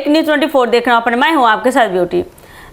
एक न्यूज़ 24 देख रहा हूं, मैं हूं आपके साथ ब्यूटी।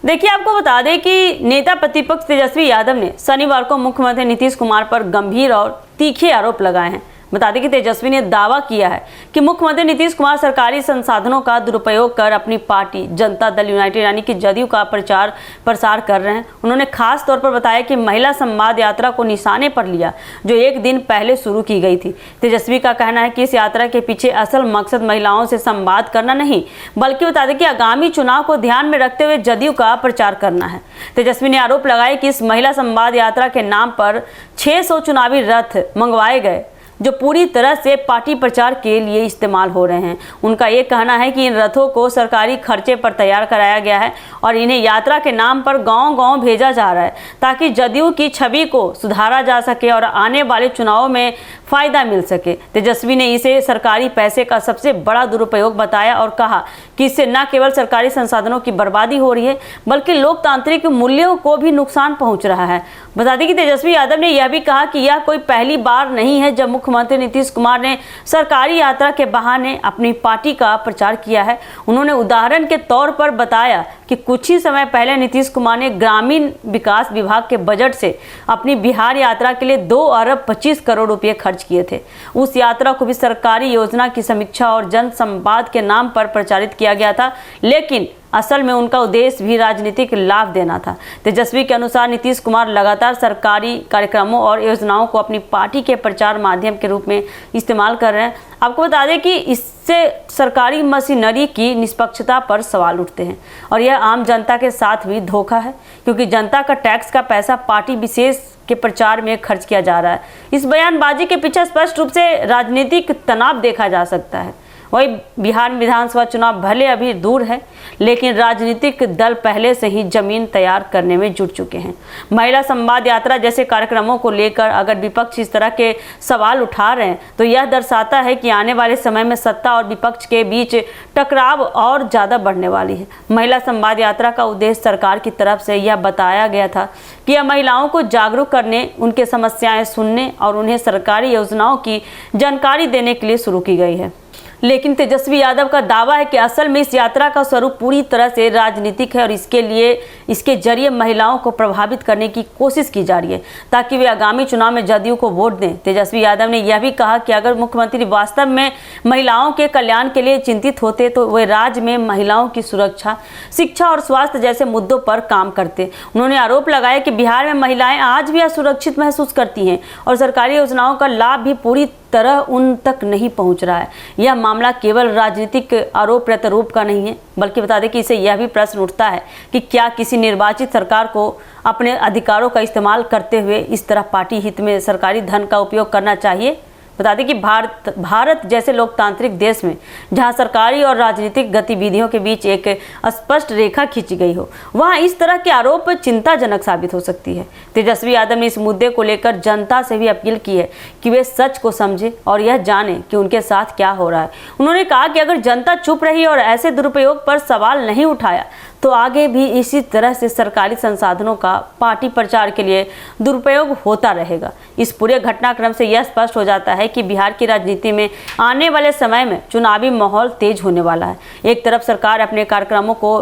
देखिए, आपको बता दें कि नेता प्रतिपक्ष तेजस्वी यादव ने शनिवार को मुख्यमंत्री नीतीश कुमार पर गंभीर और तीखे आरोप लगाए हैं। बता दें कि तेजस्वी ने दावा किया है कि मुख्यमंत्री नीतीश कुमार सरकारी संसाधनों का दुरुपयोग कर अपनी पार्टी जनता दल यूनाइटेड यानी कि जदयू का प्रचार प्रसार कर रहे हैं। उन्होंने खास तौर पर बताया कि महिला संवाद यात्रा को निशाने पर लिया, जो एक दिन पहले शुरू की गई थी। तेजस्वी का कहना है कि इस यात्रा के पीछे असल मकसद महिलाओं से संवाद करना नहीं, बल्कि बता दें कि आगामी चुनाव को ध्यान में रखते हुए जदयू का प्रचार करना है। तेजस्वी ने आरोप लगाया कि इस महिला संवाद यात्रा के नाम पर 600 चुनावी रथ मंगवाए गए, जो पूरी तरह से पार्टी प्रचार के लिए इस्तेमाल हो रहे हैं। उनका ये कहना है कि इन रथों को सरकारी खर्चे पर तैयार कराया गया है और इन्हें यात्रा के नाम पर गांव-गांव भेजा जा रहा है, ताकि जदयू की छवि को सुधारा जा सके और आने वाले चुनावों में फायदा मिल सके। तेजस्वी ने इसे सरकारी पैसे का सबसे बड़ा दुरुपयोग बताया और कहा कि इससे न केवल सरकारी संसाधनों की बर्बादी हो रही है, बल्कि लोकतांत्रिक मूल्यों को भी नुकसान पहुंच रहा है। बता दें कि तेजस्वी यादव ने यह भी कहा कि यह कोई पहली बार नहीं है जब मुख्यमंत्री नीतीश कुमार ने सरकारी यात्रा के बहाने अपनी पार्टी का प्रचार किया है। उन्होंने उदाहरण के तौर पर बताया कि कुछ ही समय पहले नीतीश कुमार ने ग्रामीण विकास विभाग के बजट से अपनी बिहार यात्रा के लिए 2 अरब 25 करोड़ रुपए खर्च किए थे। उस यात्रा को भी सरकारी योजना की समीक्षा और जन संवाद के नाम पर प्रचारित किया गया था, लेकिन असल में उनका उद्देश्य भी राजनीतिक लाभ देना था। तेजस्वी के अनुसार नीतीश कुमार लगातार सरकारी कार्यक्रमों और योजनाओं को अपनी पार्टी के प्रचार माध्यम के रूप में इस्तेमाल कर रहे हैं। आपको बता दें कि इससे सरकारी मशीनरी की निष्पक्षता पर सवाल उठते हैं और यह आम जनता के साथ भी धोखा है, क्योंकि जनता का टैक्स का पैसा पार्टी विशेष के प्रचार में खर्च किया जा रहा है। इस बयानबाजी के पीछे स्पष्ट रूप से राजनीतिक तनाव देखा जा सकता है। वही बिहार विधानसभा चुनाव भले अभी दूर है, लेकिन राजनीतिक दल पहले से ही जमीन तैयार करने में जुट चुके हैं। महिला संवाद यात्रा जैसे कार्यक्रमों को लेकर अगर विपक्ष इस तरह के सवाल उठा रहे हैं, तो यह दर्शाता है कि आने वाले समय में सत्ता और विपक्ष के बीच टकराव और ज़्यादा बढ़ने वाली है। महिला संवाद यात्रा का उद्देश्य सरकार की तरफ से यह बताया गया था कि यह महिलाओं को जागरूक करने, उनके समस्याएं सुनने और उन्हें सरकारी योजनाओं की जानकारी देने के लिए शुरू की गई है। लेकिन तेजस्वी यादव का दावा है कि असल में इस यात्रा का स्वरूप पूरी तरह से राजनीतिक है और इसके जरिए महिलाओं को प्रभावित करने की कोशिश की जा रही है, ताकि वे आगामी चुनाव में जदयू को वोट दें। तेजस्वी यादव ने यह भी कहा कि अगर मुख्यमंत्री वास्तव में महिलाओं के कल्याण के लिए चिंतित होते तो वे राज्य में महिलाओं की सुरक्षा, शिक्षा और स्वास्थ्य जैसे मुद्दों पर काम करते। उन्होंने आरोप लगाया कि बिहार में महिलाएं आज भी असुरक्षित महसूस करती हैं और सरकारी योजनाओं का लाभ भी पूरी तरह उन तक नहीं पहुंच रहा है। यह मामला केवल राजनीतिक आरोप प्रत्यारोप का नहीं है, बल्कि बता दें कि इससे यह भी प्रश्न उठता है कि क्या किसी निर्वाचित सरकार को अपने अधिकारों का इस्तेमाल करते हुए इस तरह पार्टी हित में सरकारी धन का उपयोग करना चाहिए। बता दें कि भारत जैसे लोकतांत्रिक देश में जहां सरकारी और राजनीतिक गतिविधियों के बीच एक स्पष्ट रेखा खींची गई हो, वहां इस तरह के आरोप चिंताजनक साबित हो सकती है। तेजस्वी यादव ने इस मुद्दे को लेकर जनता से भी अपील की है कि वे सच को समझे और यह जाने कि उनके साथ क्या हो रहा है। उन्होंने कहा कि अगर जनता चुप रही और ऐसे दुरुपयोग पर सवाल नहीं उठाया, तो आगे भी इसी तरह से सरकारी संसाधनों का पार्टी प्रचार के लिए दुरुपयोग होता रहेगा। इस पूरे घटनाक्रम से यह स्पष्ट हो जाता है कि बिहार की राजनीति में आने वाले समय में चुनावी माहौल तेज होने वाला है। एक तरफ सरकार अपने कार्यक्रमों को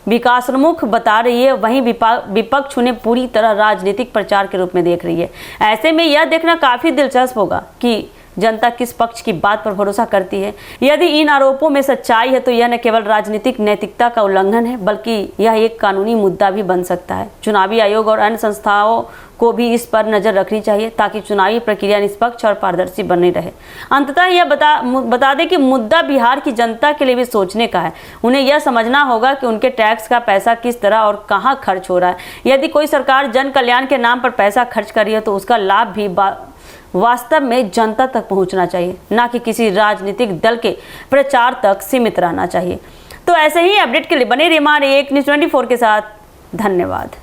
विकासोन्मुख बता रही है, वहीं विपक्ष उन्हें पूरी तरह राजनीतिक प्रचार के रूप में देख रही है। ऐसे में यह देखना काफ़ी दिलचस्प होगा कि जनता किस पक्ष की बात पर भरोसा करती है। यदि इन आरोपों में सच्चाई है तो यह न केवल राजनीतिक नैतिकता का उल्लंघन है, बल्कि यह एक कानूनी मुद्दा भी बन सकता है। चुनावी आयोग और अन्य संस्थाओं को भी इस पर नज़र रखनी चाहिए, ताकि चुनावी प्रक्रिया निष्पक्ष और पारदर्शी बनी रहे। अंततः यह बता दें कि मुद्दा बिहार की जनता के लिए भी सोचने का है। उन्हें यह समझना होगा कि उनके टैक्स का पैसा किस तरह और कहाँ खर्च हो रहा है। यदि कोई सरकार जन कल्याण के नाम पर पैसा खर्च कर रही है, तो उसका लाभ भी वास्तव में जनता तक पहुंचना चाहिए, ना कि किसी राजनीतिक दल के प्रचार तक सीमित रहना चाहिए। तो ऐसे ही अपडेट के लिए बने रहिए हमारे एक न्यूज़ 24 के साथ। धन्यवाद।